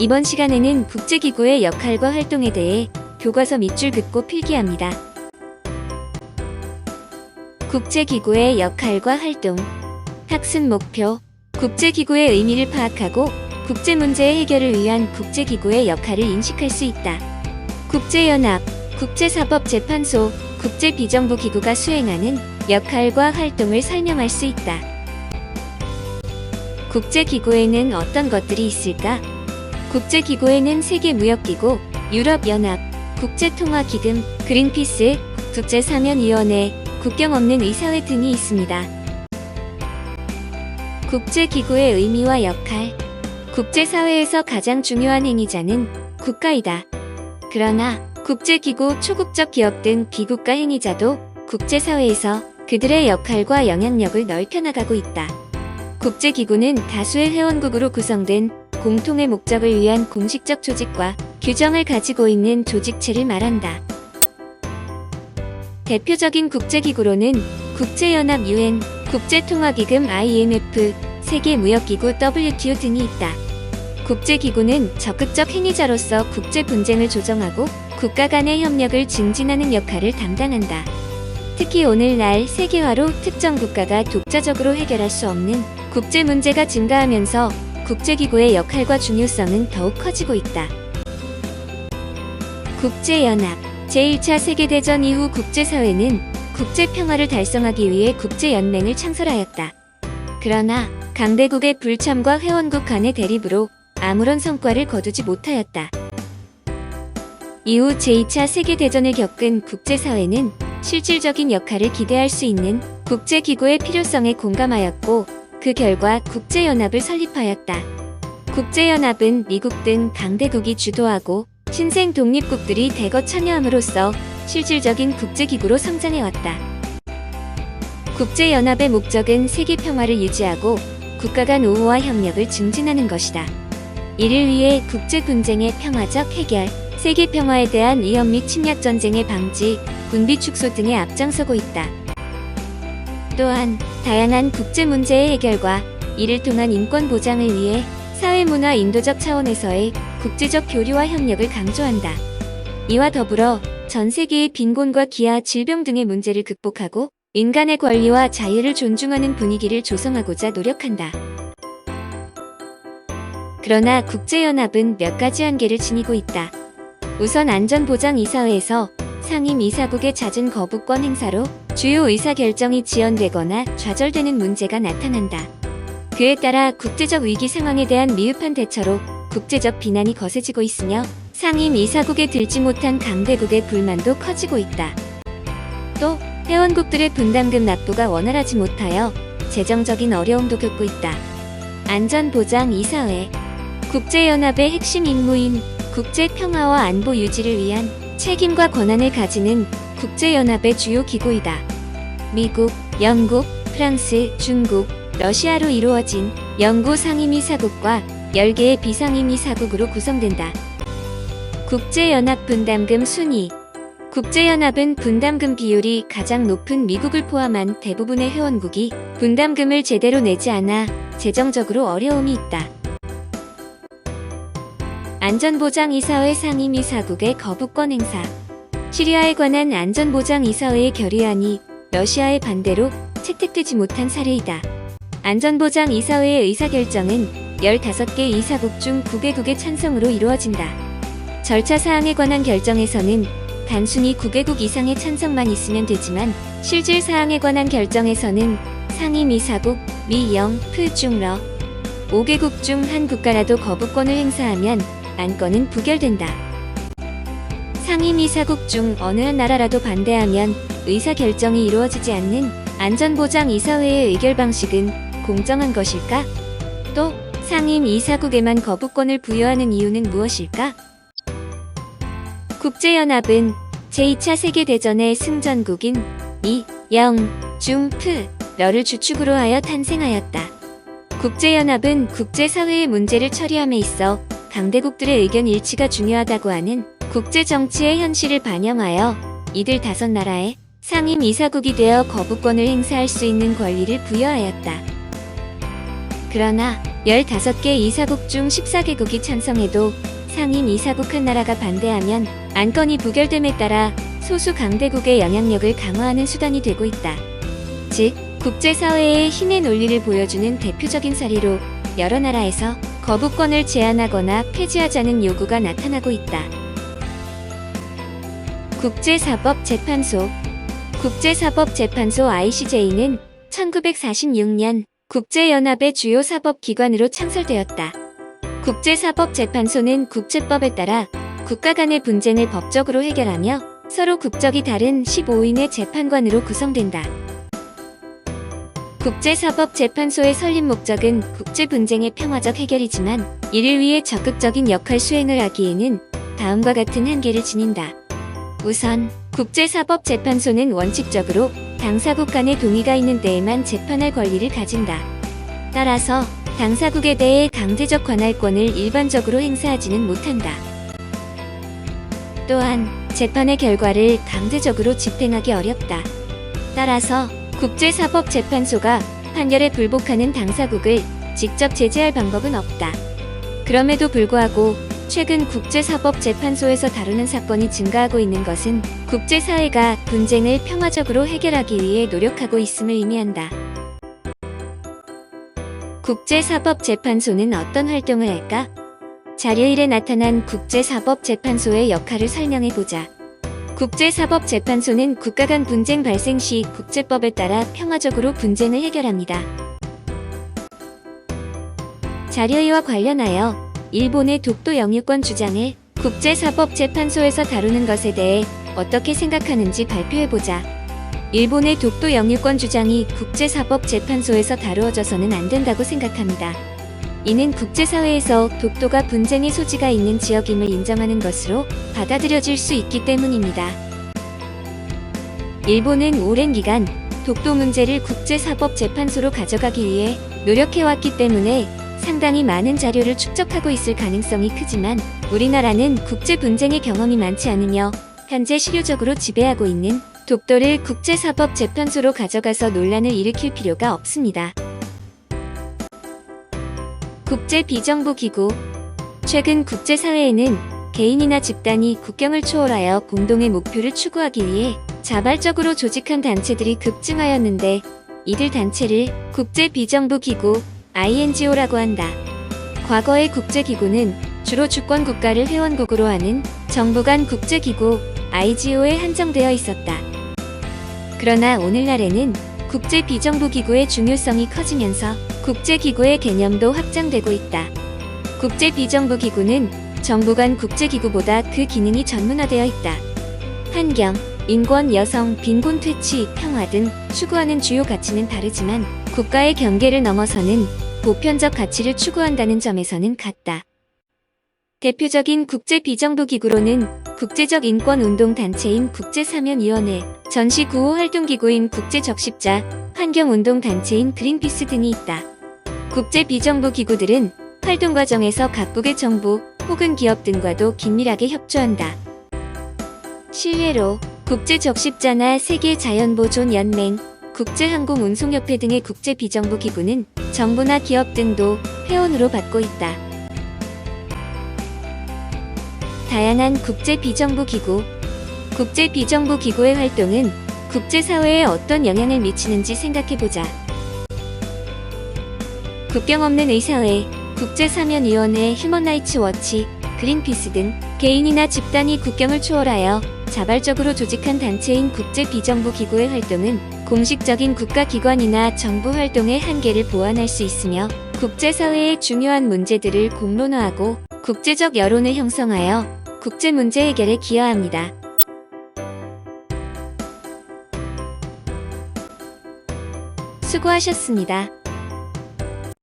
이번 시간에는 국제기구의 역할과 활동에 대해 교과서 밑줄 긋고 필기합니다. 국제기구의 역할과 활동. 학습 목표. 국제기구의 의미를 파악하고 국제 문제의 해결을 위한 국제기구의 역할을 인식할 수 있다. 국제연합, 국제사법재판소, 국제비정부기구가 수행하는 역할과 활동을 설명할 수 있다. 국제기구에는 어떤 것들이 있을까? 국제기구에는 세계무역기구, 유럽연합, 국제통화기금, 그린피스, 국제사면위원회, 국경 없는 의사회 등이 있습니다. 국제기구의 의미와 역할. 국제사회에서 가장 중요한 행위자는 국가이다. 그러나 국제기구, 초국적 기업 등 비국가 행위자도 국제사회에서 그들의 역할과 영향력을 넓혀나가고 있다. 국제기구는 다수의 회원국으로 구성된 공통의 목적을 위한 공식적 조직과 규정을 가지고 있는 조직체를 말한다. 대표적인 국제기구로는 국제연합 UN, 국제통화기금 IMF, 세계무역기구 WTO 등이 있다. 국제기구는 적극적 행위자로서 국제 분쟁을 조정하고 국가 간의 협력을 증진하는 역할을 담당한다. 특히 오늘날 세계화로 특정 국가가 독자적으로 해결할 수 없는 국제 문제가 증가하면서 국제기구의 역할과 중요성은 더욱 커지고 있다. 국제연합. 제1차 세계대전 이후 국제사회는 국제평화를 달성하기 위해 국제연맹을 창설하였다. 그러나 강대국의 불참과 회원국 간의 대립으로 아무런 성과를 거두지 못하였다. 이후 제2차 세계대전을 겪은 국제사회는 실질적인 역할을 기대할 수 있는 국제기구의 필요성에 공감하였고 그 결과 국제연합을 설립하였다. 국제연합은 미국 등 강대국이 주도하고 신생 독립국들이 대거 참여함으로써 실질적인 국제기구로 성장해왔다. 국제연합의 목적은 세계 평화를 유지하고 국가 간 우호와 협력을 증진하는 것이다. 이를 위해 국제 분쟁의 평화적 해결, 세계 평화에 대한 위협 및 침략 전쟁의 방지, 군비 축소 등에 앞장서고 있다. 또한 다양한 국제 문제의 해결과 이를 통한 인권 보장을 위해 사회문화 인도적 차원에서의 국제적 교류와 협력을 강조한다. 이와 더불어 전 세계의 빈곤과 기아, 질병 등의 문제를 극복하고 인간의 권리와 자유를 존중하는 분위기를 조성하고자 노력한다. 그러나 국제연합은 몇 가지 한계를 지니고 있다. 우선 안전보장이사회에서 상임이사국의 잦은 거부권 행사로 주요 의사결정이 지연되거나 좌절되는 문제가 나타난다. 그에 따라 국제적 위기 상황에 대한 미흡한 대처로 국제적 비난이 거세지고 있으며 상임이사국에 들지 못한 강대국의 불만도 커지고 있다. 또 회원국들의 분담금 납부가 원활하지 못하여 재정적인 어려움도 겪고 있다. 안전보장이사회. 국제연합의 핵심 임무인 국제평화와 안보 유지를 위한 책임과 권한을 가지는 국제연합의 주요 기구이다. 미국, 영국, 프랑스, 중국, 러시아로 이루어진 연구 상임이사국과 10개의 비상임이사국으로 구성된다. 국제연합 분담금 순위. 국제연합은 분담금 비율이 가장 높은 미국을 포함한 대부분의 회원국이 분담금을 제대로 내지 않아 재정적으로 어려움이 있다. 안전보장이사회 상임이사국의 거부권 행사. 시리아에 관한 안전보장이사회의 결의안이 러시아의 반대로 채택되지 못한 사례이다. 안전보장이사회의 의사결정은 15개 이사국 중 9개국의 찬성으로 이루어진다. 절차 사항에 관한 결정에서는 단순히 9개국 이상의 찬성만 있으면 되지만 실질 사항에 관한 결정에서는 상임이사국, 미, 영, 프, 중, 러 5개국 중 한 국가라도 거부권을 행사하면 안건은 부결된다. 상임이사국 중 어느 한 나라라도 반대하면 의사결정이 이루어지지 않는 안전보장이사회의 의결 방식은 공정한 것일까? 또 상임이사국에만 거부권을 부여하는 이유는 무엇일까? 국제연합은 제2차 세계대전의 승전국인 미, 영, 중, 프, 러를 주축으로 하여 탄생하였다. 국제연합은 국제사회의 문제를 처리함에 있어 강대국들의 의견 일치가 중요하다고 하는 국제정치의 현실을 반영하여 이들 5나라에 상임이사국이 되어 거부권을 행사할 수 있는 권리를 부여하였다. 그러나 15개 이사국 중 14개국이 찬성해도 상임 이사국 한 나라가 반대하면 안건이 부결됨에 따라 소수 강대국의 영향력을 강화하는 수단이 되고 있다. 즉, 국제사회의 힘의 논리를 보여주는 대표적인 사례로 여러 나라에서 거부권을 제한하거나 폐지하자는 요구가 나타나고 있다. 국제사법재판소. 국제사법재판소 ICJ는 1946년 국제연합의 주요 사법기관으로 창설되었다. 국제사법재판소는 국제법에 따라 국가 간의 분쟁을 법적으로 해결하며 서로 국적이 다른 15인의 재판관으로 구성된다. 국제사법재판소의 설립 목적은 국제 분쟁의 평화적 해결이지만 이를 위해 적극적인 역할 수행을 하기에는 다음과 같은 한계를 지닌다. 우선, 국제사법재판소는 원칙적으로 당사국 간의 동의가 있는 때에만 재판할 권리를 가진다. 따라서 당사국에 대해 강제적 관할권을 일반적으로 행사하지는 못한다. 또한 재판의 결과를 강제적으로 집행하기 어렵다. 따라서 국제사법재판소가 판결에 불복하는 당사국을 직접 제재할 방법은 없다. 그럼에도 불구하고 최근 국제사법재판소에서 다루는 사건이 증가하고 있는 것은 국제사회가 분쟁을 평화적으로 해결하기 위해 노력하고 있음을 의미한다. 국제사법재판소는 어떤 활동을 할까? 자료 1에 나타난 국제사법재판소의 역할을 설명해보자. 국제사법재판소는 국가 간 분쟁 발생 시 국제법에 따라 평화적으로 분쟁을 해결합니다. 자료 2와 관련하여 일본의 독도 영유권 주장을 국제사법재판소에서 다루는 것에 대해 어떻게 생각하는지 발표해보자. 일본의 독도 영유권 주장이 국제사법재판소에서 다루어져서는 안 된다고 생각합니다. 이는 국제사회에서 독도가 분쟁의 소지가 있는 지역임을 인정하는 것으로 받아들여질 수 있기 때문입니다. 일본은 오랜 기간 독도 문제를 국제사법재판소로 가져가기 위해 노력해왔기 때문에 상당히 많은 자료를 축적하고 있을 가능성이 크지만 우리나라는 국제 분쟁의 경험이 많지 않으며 현재 실효적으로 지배하고 있는 독도를 국제사법재판소로 가져가서 논란을 일으킬 필요가 없습니다. 국제비정부기구. 최근 국제사회에는 개인이나 집단이 국경을 초월하여 공동의 목표를 추구하기 위해 자발적으로 조직한 단체들이 급증하였는데 이들 단체를 국제비정부기구 INGO라고 한다. 과거의 국제기구는 주로 주권국가를 회원국으로 하는 정부 간 국제기구 IGO에 한정되어 있었다. 그러나 오늘날에는 국제비정부기구의 중요성이 커지면서 국제기구의 개념도 확장되고 있다. 국제비정부기구는 정부 간 국제기구보다 그 기능이 전문화되어 있다. 환경, 인권, 여성, 빈곤 퇴치, 평화 등 추구하는 주요 가치는 다르지만 국가의 경계를 넘어서는 보편적 가치를 추구한다는 점에서는 같다. 대표적인 국제비정부기구로는 국제적 인권운동단체인 국제사면위원회, 전시구호활동기구인 국제적십자, 환경운동단체인 그린피스 등이 있다. 국제비정부기구들은 활동 과정에서 각국의 정부 혹은 기업 등과도 긴밀하게 협조한다. 실례로 국제적십자나 세계자연보존연맹, 국제항공운송협회 등의 국제비정부기구는 정부나 기업 등도 회원으로 받고 있다. 다양한 국제비정부기구. 국제비정부기구의 활동은 국제사회에 어떤 영향을 미치는지 생각해보자. 국경 없는 의사회, 국제사면위원회, 휴먼라이츠 워치, 그린피스 등 개인이나 집단이 국경을 초월하여 자발적으로 조직한 단체인 국제비정부기구의 활동은 공식적인 국가기관이나 정부 활동의 한계를 보완할 수 있으며 국제사회의 중요한 문제들을 공론화하고 국제적 여론을 형성하여 국제 문제 해결에 기여합니다. 수고하셨습니다.